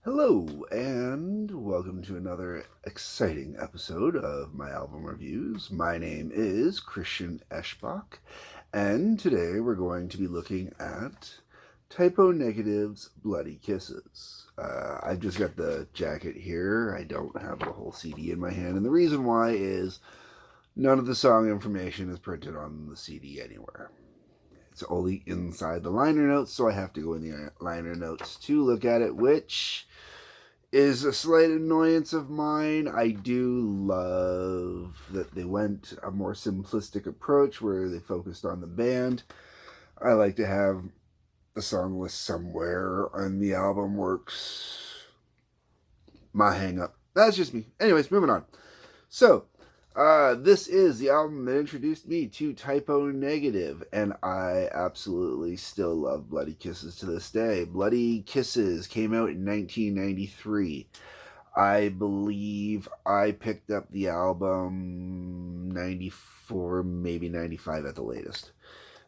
Hello, and welcome to another exciting episode of my album reviews. My name is Christian Eschbach, and today we're going to be looking at Typo Negative's Bloody Kisses. I've just got the jacket here. I don't have the whole CD in my hand, and the reason why is none of the song information is printed on the CD anywhere. It's only inside the liner notes, so I have to go in the liner notes to look at it, which is a slight annoyance of mine. I do love that they went a more simplistic approach where they focused on the band. I like to have the song list somewhere on the album works. My hang up. That's just me. Anyways, moving on. So, this is the album that introduced me to Typo Negative, and I absolutely still love Bloody Kisses to this day. Bloody Kisses came out in 1993. I believe I picked up the album 94, maybe 95 at the latest.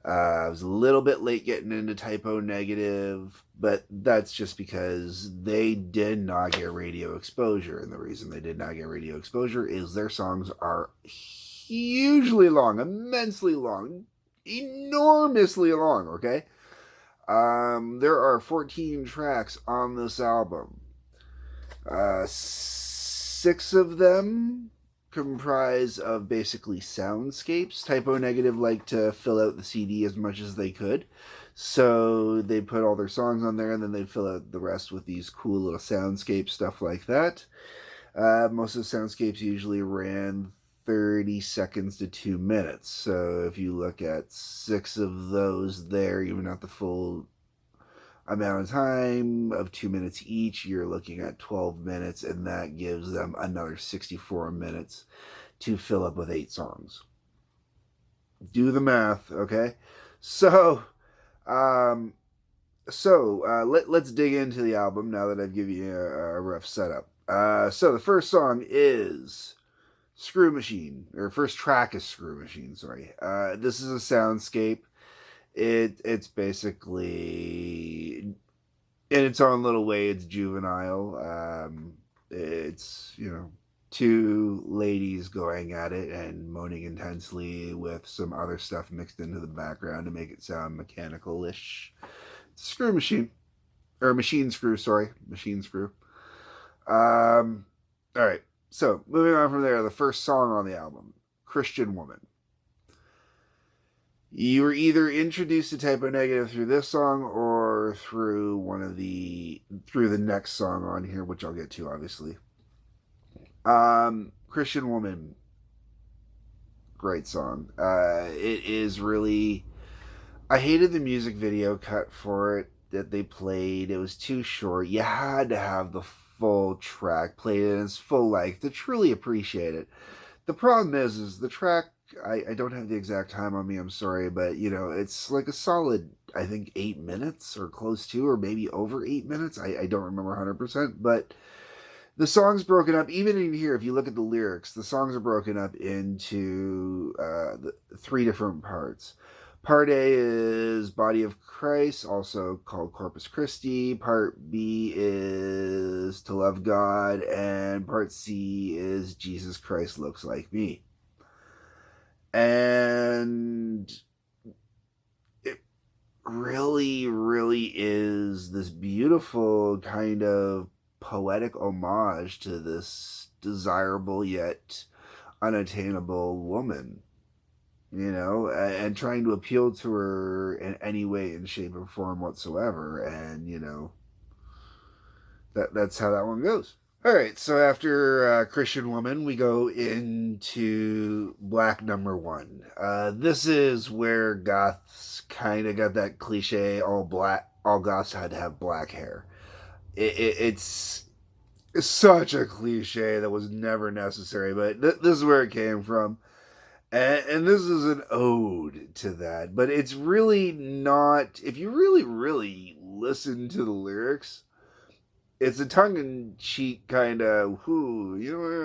I was a little bit late getting into Typo Negative, but that's just because they did not get radio exposure. And the reason they did not get radio exposure is their songs are hugely long, immensely long, enormously long, okay? There are 14 tracks on this album. 6 of them comprise of basically soundscapes. Typo Negative liked to fill out the CD as much as they could, so they put all their songs on there and then they'd fill out the rest with these cool little soundscapes, stuff like that. Most of the soundscapes usually ran 30 seconds to 2 minutes, so if you look at 6 of those there, even not the full amount of time of 2 minutes each, you're looking at 12 minutes, and that gives them another 64 minutes to fill up with 8 songs. Do the math, okay? So, let's dig into the album now that I've given you a rough setup. So the first song is Screw Machine, or first track is Screw Machine, sorry. This is a soundscape. It's basically, in its own little way, it's juvenile. It's, 2 ladies going at it and moaning intensely with some other stuff mixed into the background to make it sound mechanical-ish. Screw Machine. Or Machine Screw, sorry. Machine Screw. Alright, so moving on from there, the first song on the album, Christian Woman. You were either introduced to Typo Negative through this song or through through the next song on here, which I'll get to, obviously. Christian Woman. Great song. It is really, I hated the music video cut for it that they played. It was too short. You had to have the full track played in its full length to truly appreciate it. The problem is the track, I don't have the exact time on me, I'm sorry, but, it's like a solid, I think, 8 minutes or close to, or maybe over 8 minutes. I don't remember 100%, but the song's broken up. Even in here, if you look at the lyrics, the songs are broken up into 3 different parts. Part A is Body of Christ, also called Corpus Christi. Part B is To Love God. And Part C is Jesus Christ Looks Like Me. And it really, really is this beautiful kind of poetic homage to this desirable yet unattainable woman. And trying to appeal to her in any way, in shape, or form whatsoever. And, that's how that one goes. Alright, so after Christian Woman, we go into Black Number 1. This is where goths kind of got that cliche, all goths had to have black hair. It's such a cliche that was never necessary, but this is where it came from. And this is an ode to that, but it's really not, if you really, really listen to the lyrics, it's a tongue-in-cheek kind of,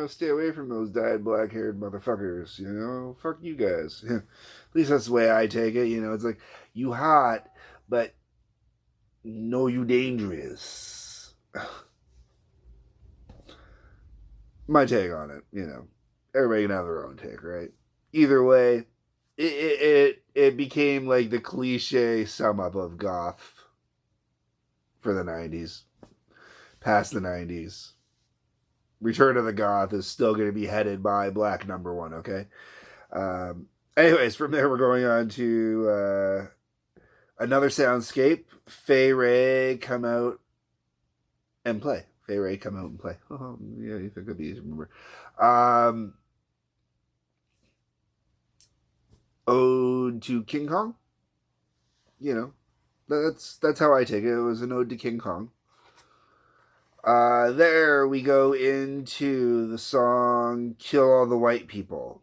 stay away from those dyed black-haired motherfuckers, fuck you guys. At least that's the way I take it, it's like, you hot, but no, you dangerous. my take on it. Everybody can have their own take, right? Either way, it became like the cliche sum up of goth for the 90s, past the 90s. Return of the Goth is still going to be headed by Black Number One, okay? Anyways, from there we're going on to another soundscape. Fay Ray come out and play. Fay Ray come out and play. Oh, yeah, you think it'd be easy to remember. Ode to King Kong. That's how I take it. It was an ode to King Kong. There we go into the song Kill All the White People.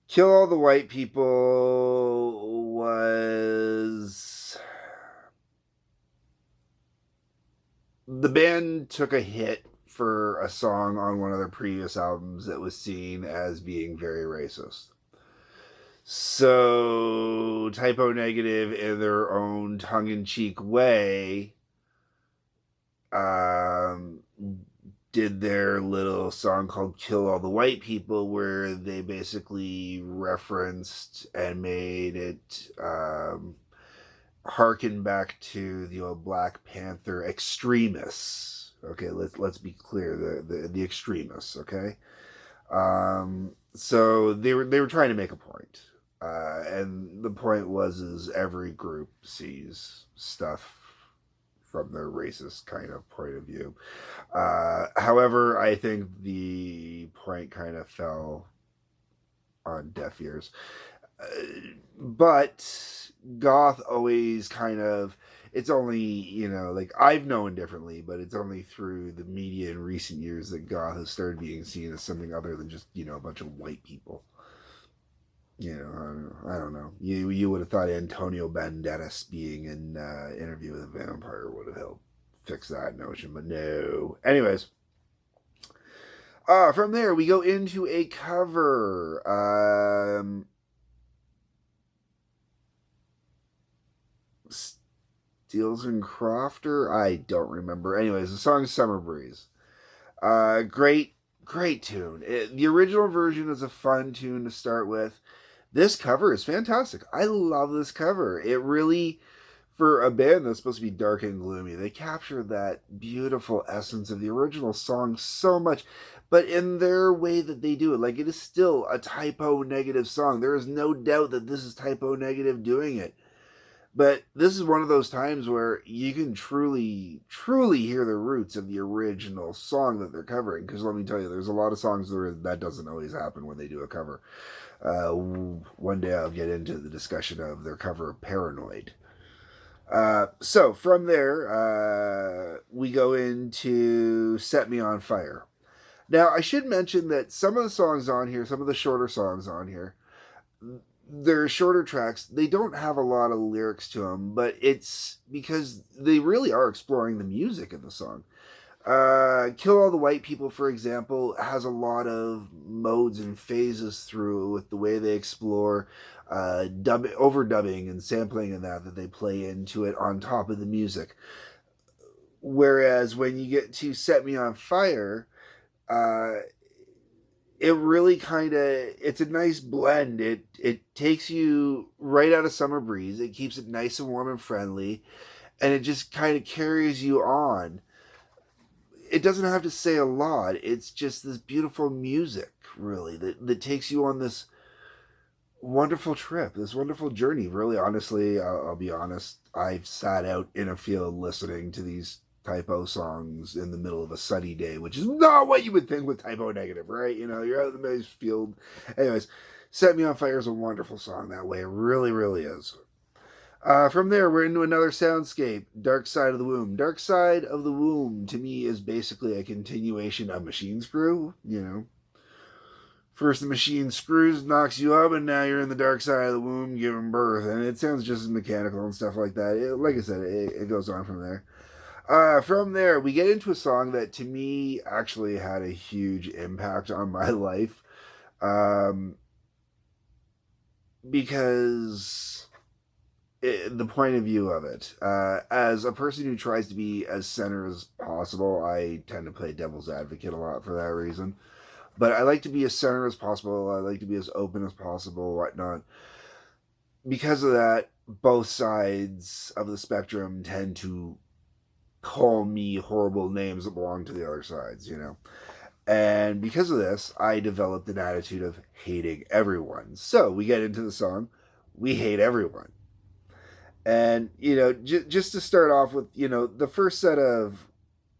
Kill All the White People was... The band took a hit for a song on one of their previous albums that was seen as being very racist. So, Typo Negative, in their own tongue-in-cheek way, did their little song called Kill All the White People, where they basically referenced and made it harken back to the old Black Panther extremists. Okay, let's be clear, the extremists, okay? So they were trying to make a point. And the point is every group sees stuff from their racist kind of point of view. However, I think the point kind of fell on deaf ears. But goth always kind of, it's only, like I've known differently, but it's only through the media in recent years that goth has started being seen as something other than just, a bunch of white people. I don't know. You would have thought Antonio Banderas being in Interview with a Vampire would have helped fix that notion, but no. Anyways, from there we go into a cover. Steels and Crofter? I don't remember. Anyways, the song Summer Breeze. Great tune. The original version is a fun tune to start with. This cover is fantastic. I love this cover. It really, for a band that's supposed to be dark and gloomy, they capture that beautiful essence of the original song so much, but in their way that they do it. Like, it is still a Typo Negative song. There is no doubt that this is Typo Negative doing it. But this is one of those times where you can truly hear the roots of the original song that they're covering. Because let me tell you, there's a lot of songs where that doesn't always happen when they do a cover. One day I'll get into the discussion of their cover of Paranoid. So from there, we go into Set Me on Fire. Now, I should mention that some of the songs on here, some of the shorter songs on here, they're shorter tracks. They don't have a lot of lyrics to them, but it's because they really are exploring the music in the song. Kill All the White People, for example, has a lot of modes and phases through with the way they explore overdubbing and sampling and that they play into it on top of the music. Whereas when you get to Set Me on Fire, it really it's a nice blend. It takes you right out of Summer Breeze. It keeps it nice and warm and friendly, and it just kind of carries you on. It doesn't have to say a lot. It's just this beautiful music, really, that takes you on this wonderful trip, this wonderful journey. Really, honestly, I'll be honest, I've sat out in a field listening to these Typo songs in the middle of a sunny day, which is not what you would think with Typo Negative, right? You're out in the nice field. Anyways, Set Me on Fire is a wonderful song that way. It really, really is. From there, we're into another soundscape, Dark Side of the Womb. Dark Side of the Womb, to me, is basically a continuation of Machine Screw, First the machine screws, knocks you up, and now you're in the dark side of the womb giving birth. And it sounds just as mechanical and stuff like that. Like I said, it goes on from there. From there, we get into a song that, to me, actually had a huge impact on my life. Because the point of view of it, as a person who tries to be as center as possible, possible. I tend to play devil's advocate a lot for that reason. But I like to be as center as possible. I like to be as open as possible, whatnot. Because of that, both sides of the spectrum tend to call me horrible names that belong to the other sides, you know? And because of this, I developed an attitude of hating everyone. So we get into the song, We Hate Everyone. And, you know, just to start off with, you know, the first set of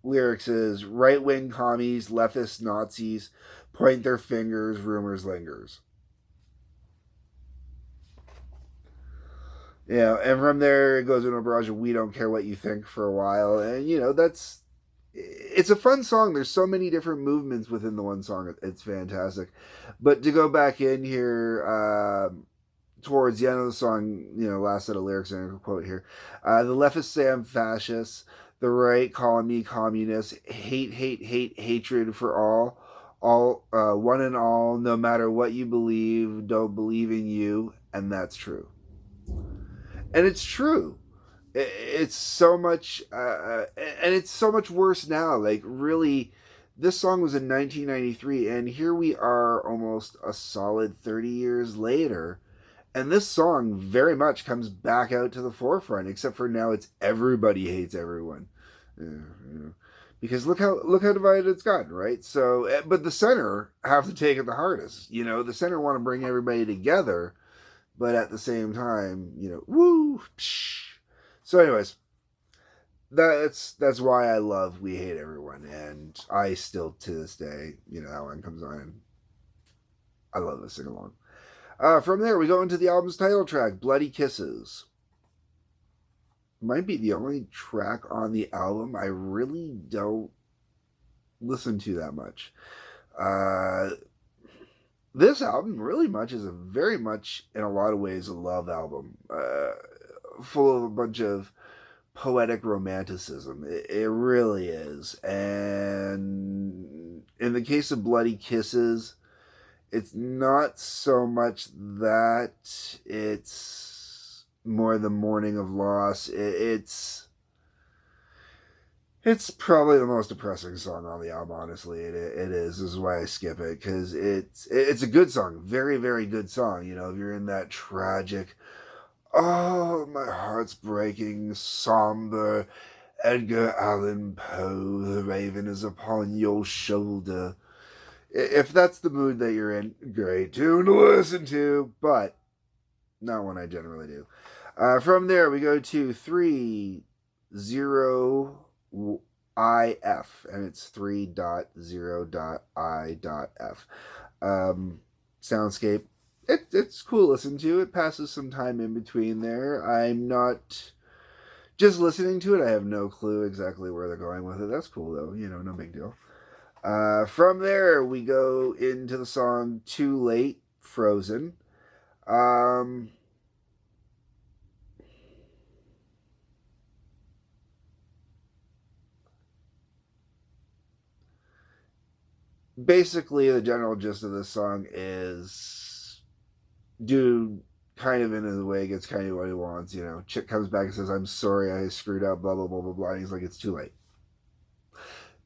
lyrics is right wing commies, leftist Nazis, point their fingers, rumors lingers. You know, and from there it goes into a barrage of we don't care what you think for a while. And, you know, it's a fun song. There's so many different movements within the one song. It's fantastic. But to go back in here, towards the end of the song, you know, last set of lyrics, and a quote here. The leftists say I'm fascist. The right calling me communist. Hate, hate, hate, hatred for all, one and all. No matter what you believe, don't believe in you, and that's true. And it's true. It's so much, and it's so much worse now. Like, really, this song was in 1993, and here we are, almost a solid 30 years later. And this song very much comes back out to the forefront, except for now it's everybody hates everyone. Because look how divided it's gotten, right? So, but the center have to take it the hardest. You know, the center want to bring everybody together, but at the same time, you know, woo. Psh. So, anyways, that's why I love We Hate Everyone, and I still to this day, you know, that one comes on, I love to sing along. From there, we go into the album's title track, Bloody Kisses. Might be the only track on the album I really don't listen to that much. This album really much is very much, in a lot of ways, a love album. Full of a bunch of poetic romanticism. It really is. And in the case of Bloody Kisses, it's not so much that, it's more the mourning of loss. It's probably the most depressing song on the album, honestly. It is. This is why I skip it, because it's a good song. Very, very good song. You know, if you're in that tragic, oh, my heart's breaking, somber, Edgar Allan Poe, the raven is upon your shoulder. If that's the mood that you're in, great tune to listen to, but not one I generally do. From there, we go to 3.0 IF, and it's 3.0.I.F. Soundscape. It's cool to listen to. It passes some time in between there. I'm not just listening to it. I have no clue exactly where they're going with it. That's cool, though. You know, no big deal. From there, we go into the song Too Late, Frozen. Basically, the general gist of this song is dude kind of in his way gets kind of what he wants, you know. Chick comes back and says, I'm sorry, I screwed up, blah, blah, blah, blah, blah. And he's like, it's too late.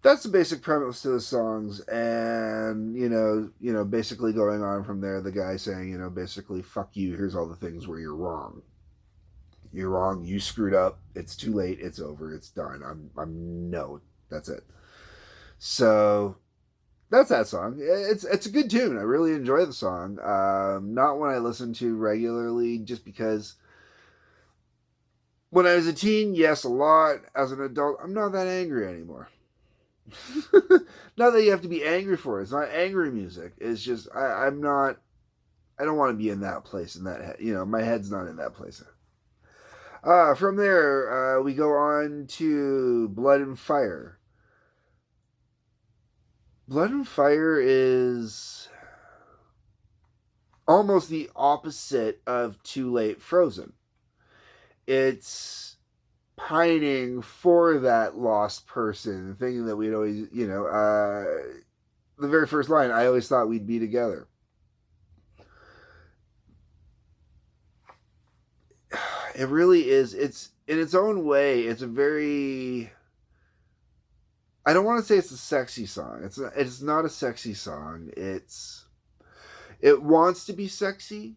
That's the basic premise to the songs, and you know, basically going on from there, the guy saying, you know, basically, fuck you, here's all the things where you're wrong. You're wrong, you screwed up, it's too late, it's over, it's done. I'm no, that's it. So that's that song. It's a good tune. I really enjoy the song. Not one I listen to regularly, just because when I was a teen, yes, a lot. As an adult, I'm not that angry anymore. Not that you have to be angry for it. It's not angry music. It's just I'm not. I don't want to be in that place. In that, you know, my head's not in that place. From there, we go on to Blood and Fire. Blood and Fire is almost the opposite of Too Late, Frozen. It's pining for that lost person, thinking that we'd always, you know, the very first line, I always thought we'd be together. It really is. It's in its own way, it's a very I don't want to say it's a sexy song. It's not a sexy song. It wants to be sexy,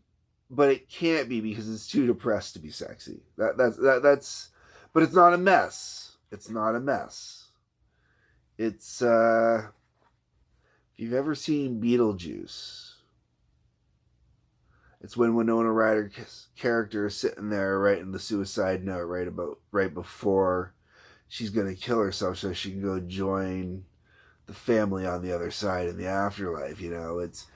but it can't be because it's too depressed to be sexy. That's but it's not a mess. It's not a mess. It's if you've ever seen Beetlejuice, it's when Winona Ryder's character is sitting there writing the suicide note right before she's gonna kill herself so she can go join the family on the other side in the afterlife. It's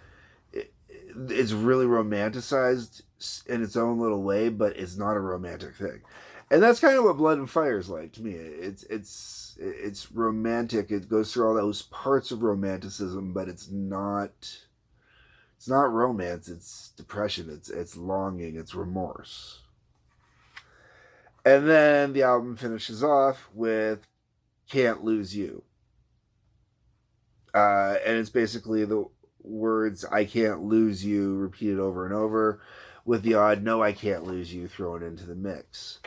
really romanticized in its own little way, but it's not a romantic thing. And that's kind of what Blood and Fire is like to me. It's romantic. It goes through all those parts of romanticism, but it's not romance. It's depression. It's longing. It's remorse. And then the album finishes off with "Can't Lose You," and it's basically the words "I can't lose you" repeated over and over, with the odd "No, I can't lose you" thrown into the mix.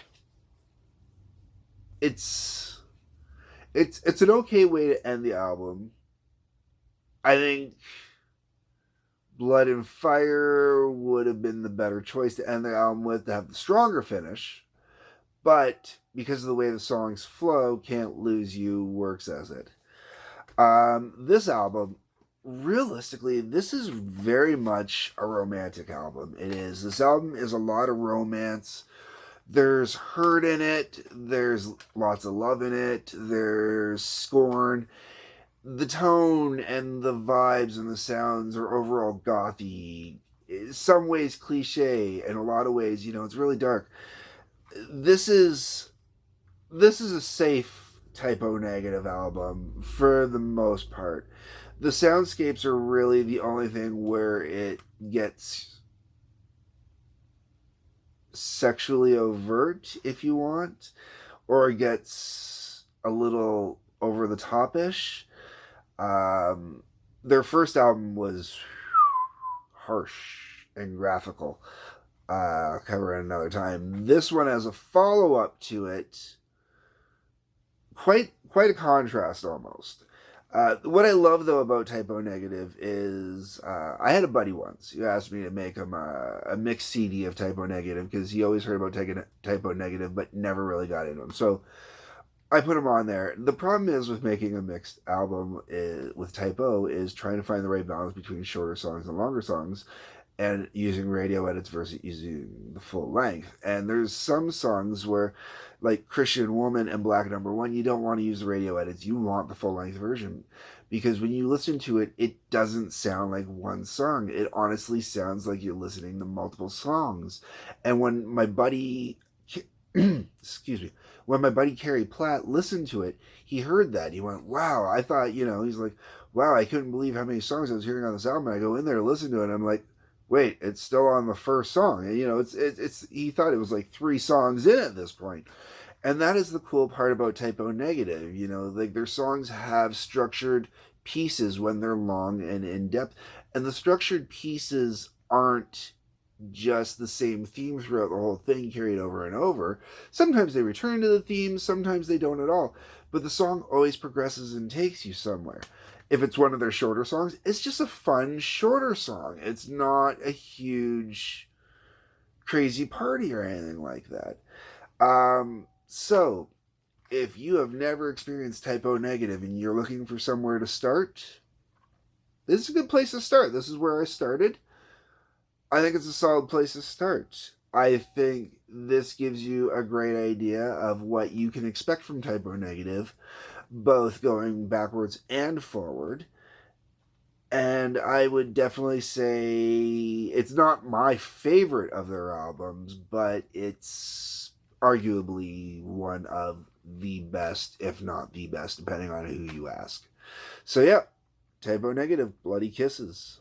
It's an okay way to end the album. I think Blood and Fire would have been the better choice to end the album with, to have the stronger finish. But because of the way the songs flow, "Can't Lose You" works as it. This album, realistically, this is very much a romantic album. It is. This album is a lot of romance. There's hurt in it. There's lots of love in it. There's scorn. The tone and the vibes and the sounds are overall gothy. In some ways cliche. In a lot of ways, it's really dark. This is a safe Type O Negative album for the most part. The soundscapes are really the only thing where it gets sexually overt, if you want, or it gets a little over the top-ish. Their first album was harsh and graphical. I'll cover it another time. This one has a follow-up to it. Quite a contrast almost. What I love though about Type O Negative is I had a buddy once who asked me to make him a mixed CD of Type O Negative because he always heard about Type O Negative but never really got into him. So I put him on there. The problem is with making a mixed album with Type O is trying to find the right balance between shorter songs and longer songs, and using radio edits versus using the full length. And there's some songs where, like Christian Woman and Black Number One, you don't want to use the radio edits. You want the full length version. Because when you listen to it, it doesn't sound like one song. It honestly sounds like you're listening to multiple songs. And when my buddy, excuse me, when my buddy Kerry Platt listened to it, he heard that. He went, wow, I thought, he's like, wow, I couldn't believe how many songs I was hearing on this album. And I go in there to listen to it, and I'm like, wait, it's still on the first song. And, it's he thought it was like 3 songs in at this point. And that is the cool part about Type O Negative. Like their songs have structured pieces when they're long and in depth. And the structured pieces aren't just the same theme throughout the whole thing carried over and over. Sometimes they return to the theme, sometimes they don't at all. But the song always progresses and takes you somewhere. If it's one of their shorter songs, it's just a fun, shorter song. It's not a huge, crazy party or anything like that. So, if you have never experienced Type O Negative and you're looking for somewhere to start, this is a good place to start. This is where I started. I think it's a solid place to start. I think this gives you a great idea of what you can expect from Type O Negative, both going backwards and forward. And I would definitely say it's not my favorite of their albums, but it's arguably one of the best, if not the best, depending on who you ask. So yeah, Type O Negative, Bloody Kisses.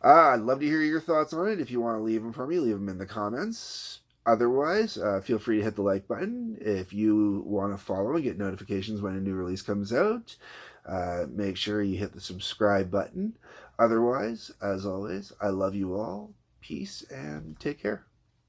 I'd love to hear your thoughts on it. If you want to leave them for me, leave them in the comments. Otherwise, feel free to hit the like button. If you want to follow and get notifications when a new release comes out, make sure you hit the subscribe button. Otherwise, as always, I love you all. Peace and take care.